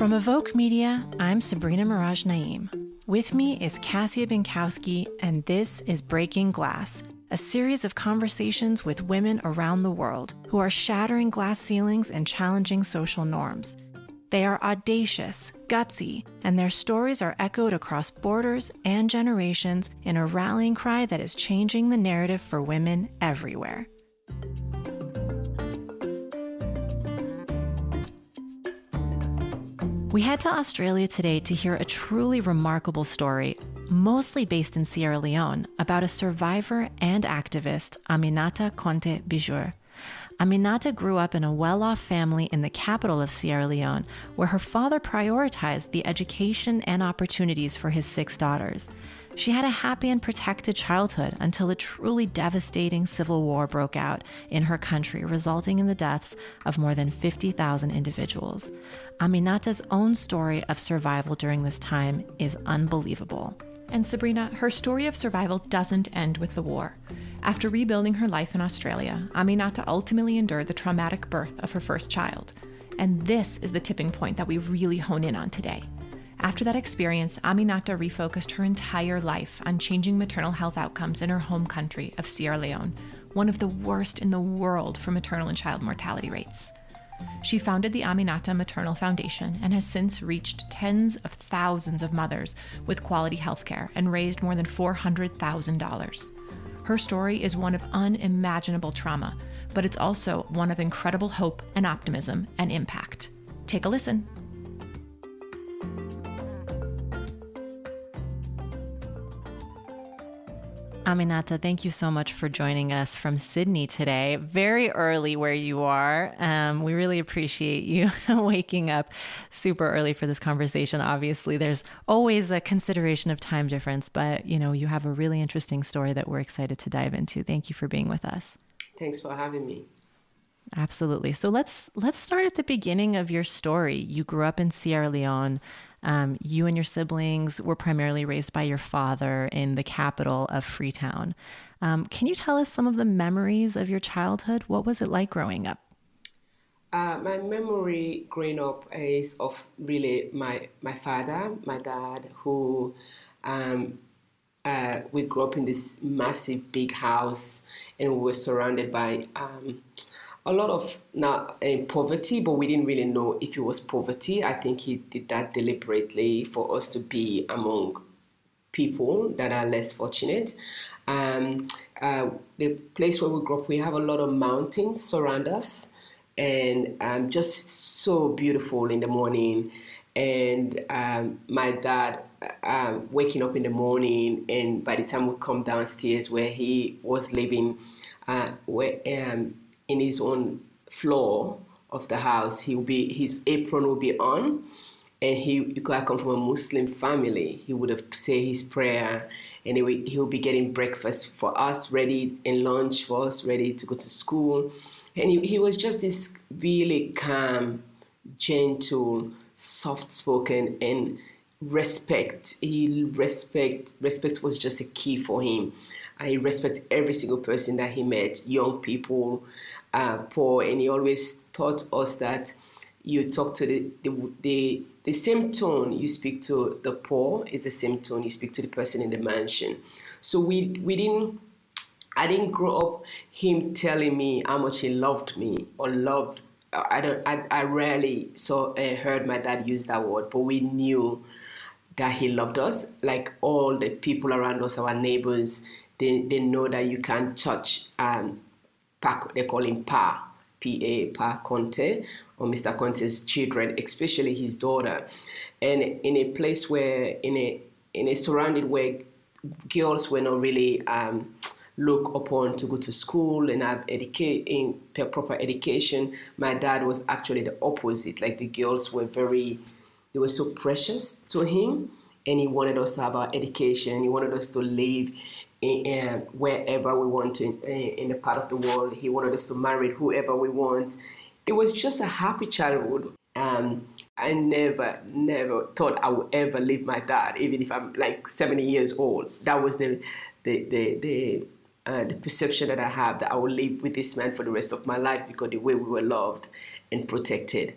From Evoke Media, I'm Sabrina Miraj Naeem. With me is Cassia Binkowski, and this is Breaking Glass, a series of conversations with women around the world who are shattering glass ceilings and challenging social norms. They are audacious, gutsy, and their stories are echoed across borders and generations in a rallying cry that is changing the narrative for women everywhere. We head to Australia today to hear a truly remarkable story, mostly based in Sierra Leone, about a survivor and activist, Aminata Conte Bijour. Aminata grew up in a well-off family in the capital of Sierra Leone, where her father prioritized the education and opportunities for his 6 daughters. She had a happy and protected childhood until a truly devastating civil war broke out in her country, resulting in the deaths of more than 50,000 individuals. Aminata's own story of survival during this time is unbelievable. And Sabrina, her story of survival doesn't end with the war. After rebuilding her life in Australia, Aminata ultimately endured the traumatic birth of her first child. And this is the tipping point that we really hone in on today. After that experience, Aminata refocused her entire life on changing maternal health outcomes in her home country of Sierra Leone, one of the worst in the world for maternal and child mortality rates. She founded the Aminata Maternal Foundation and has since reached tens of thousands of mothers with quality healthcare and raised more than $400,000. Her story is one of unimaginable trauma, but it's also one of incredible hope and optimism and impact. Take a listen. Aminata, thank you so much for joining us from Sydney today. Very early where you are. We really appreciate you waking up super early for this conversation. Obviously, there's always a consideration of time difference, but you have a really interesting story that we're excited to dive into. Thank you for being with us. Thanks for having me. Absolutely. So let's start at the beginning of your story. You grew up in Sierra Leone. You and your siblings were primarily raised by your father in the capital of Freetown. Can you tell us some of the memories of your childhood? What was it like growing up? My memory growing up is of really my father, my dad, who we grew up in this massive big house, and we were surrounded by a lot of poverty, but we didn't really know if it was poverty. I think he did that deliberately for us to be among people that are less fortunate. The place where we grew up, we have a lot of mountains surround us, and just so beautiful in the morning. And my dad waking up in the morning, and by the time we come downstairs where he was living, in his own floor of the house, his apron will be on, and he could come from a Muslim family. He would have said his prayer, and he would be getting breakfast for us ready and lunch for us ready to go to school. And he was just this really calm, gentle, soft-spoken, and respect was just a key for him. I respect every single person that he met, young people, poor, and he always taught us that you talk to the same tone you speak to the poor is the same tone you speak to the person in the mansion. So I didn't grow up him telling me how much he loved me or loved. I rarely heard my dad use that word, but we knew that he loved us. Like all the people around us, our neighbors, they know that you can't touch they call him Pa, P-A, Pa Conte, or Mr. Conte's children, especially his daughter. And in a place where, in a surrounding where girls were not really looked upon to go to school and have proper education, my dad was actually the opposite. Like the girls they were so precious to him, and he wanted us to have our education. He wanted us to live wherever we want to in the part of the world. He wanted us to marry whoever we want. It was just a happy childhood. I never thought I would ever leave my dad, even if I'm like 70 years old. That was the perception that I have, that I will live with this man for the rest of my life because the way we were loved and protected.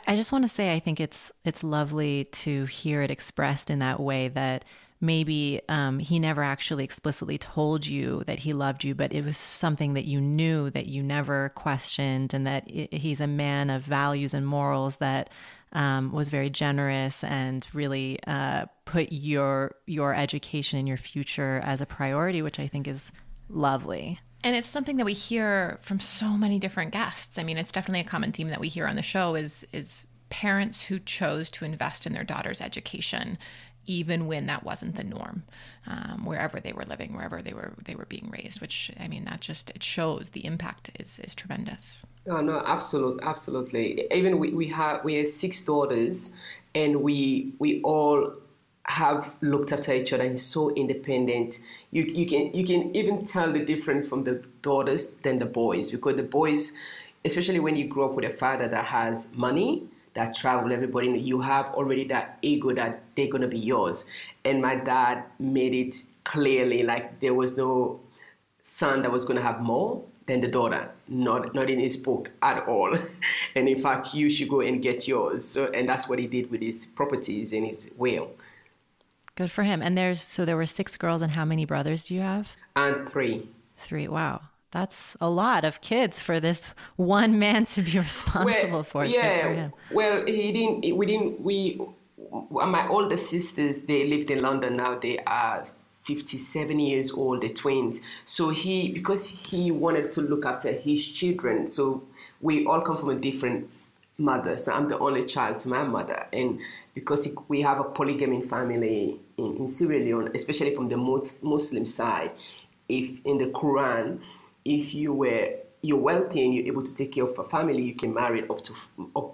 I just want to say, I think it's lovely to hear it expressed in that way, that maybe he never actually explicitly told you that he loved you, but it was something that you knew, that you never questioned, and that he's a man of values and morals that was very generous and really put your education and your future as a priority, which I think is lovely. And it's something that we hear from so many different guests. I mean, it's definitely a common theme that we hear on the show is parents who chose to invest in their daughter's education, even when that wasn't the norm, wherever they were living, wherever they were being raised. Which, I mean, that just, it shows the impact is tremendous. No, absolutely. Even we have 6 daughters, and we all have looked after each other and so independent. You can even tell the difference from the daughters than the boys, because the boys, especially when you grow up with a father that has money, that travel everybody, you have already that ego that they're gonna be yours. And my dad made it clearly, like there was no son that was gonna have more than the daughter, not in his book at all. And in fact, you should go and get yours. So, and that's what he did with his properties and his will. Good for him. And there were 6 girls, and how many brothers do you have? And 3. 3. Wow. That's a lot of kids for this one man to be responsible for. Yeah. Well, my older sisters, they lived in London now. They are 57 years old, the twins. So because he wanted to look after his children. So we all come from a different mother. So I'm the only child to my mother. And because we have a polygamy family in Sierra Leone, especially from the Muslim side, if in the Quran, if you're wealthy and you're able to take care of a family, you can marry up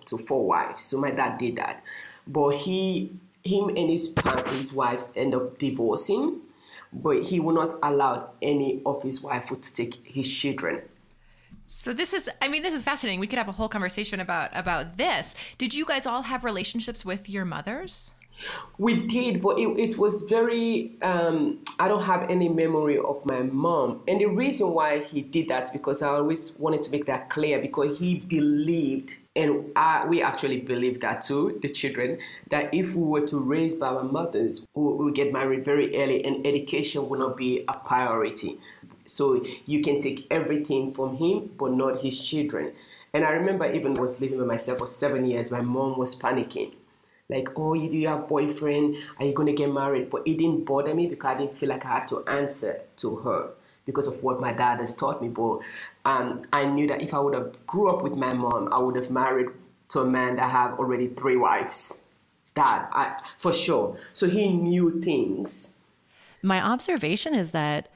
to 4 wives. So my dad did that, but him and his wives end up divorcing, but he will not allow any of his wife to take his children. So this is fascinating. We could have a whole conversation about this. Did you guys all have relationships with your mothers? We did, but it was very, I don't have any memory of my mom. And the reason why he did that, because I always wanted to make that clear, because he believed, and we actually believed that too, the children, that if we were to raise by our mothers, we would get married very early and education would not be a priority. So you can take everything from him, but not his children. And I remember even I was living with myself for 7 years, my mom was panicking. Like, oh, do you have a boyfriend? Are you going to get married? But it didn't bother me because I didn't feel like I had to answer to her because of what my dad has taught me. But I knew that if I would have grew up with my mom, I would have married to a man that have already 3 wives. For sure. So he knew things. My observation is that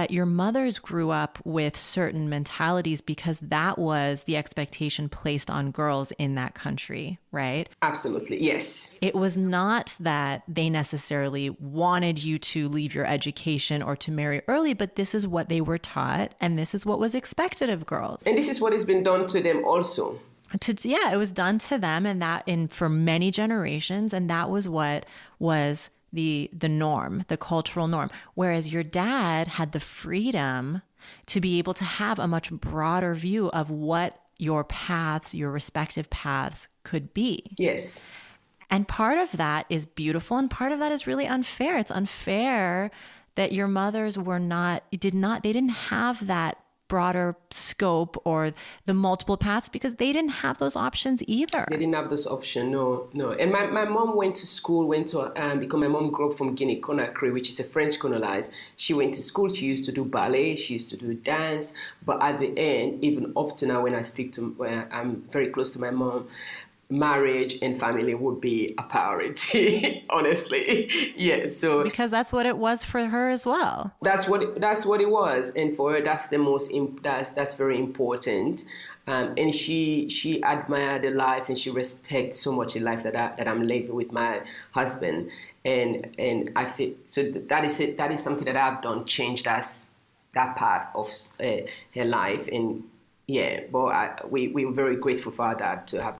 your mothers grew up with certain mentalities because that was the expectation placed on girls in that country, right? Absolutely, yes. It was not that they necessarily wanted you to leave your education or to marry early, but this is what they were taught, and this is what was expected of girls. And this is what has been done to them also. It was done to them, and for many generations, and that was what was the norm, the cultural norm. Whereas your dad had the freedom to be able to have a much broader view of what your respective paths could be. Yes. And part of that is beautiful, and part of that is really unfair. It's unfair that your mothers they didn't have that broader scope or the multiple paths because they didn't have those options either. They didn't have those options, no. And my mom went to school, because my mom grew up from Guinea-Conakry, which is a French colonized. She went to school, she used to do ballet, she used to do dance, but at the end, even up to now when I'm very close to my mom, marriage and family would be a priority, honestly. Yeah, so because that's what it was for her as well. That's what it was, and for her, that's that's very important. And she admired the life, and she respects so much the life that I'm living with my husband, and I feel so that is it. That is something that I've done, changed that part of her life, and yeah. But we were very grateful for that to have.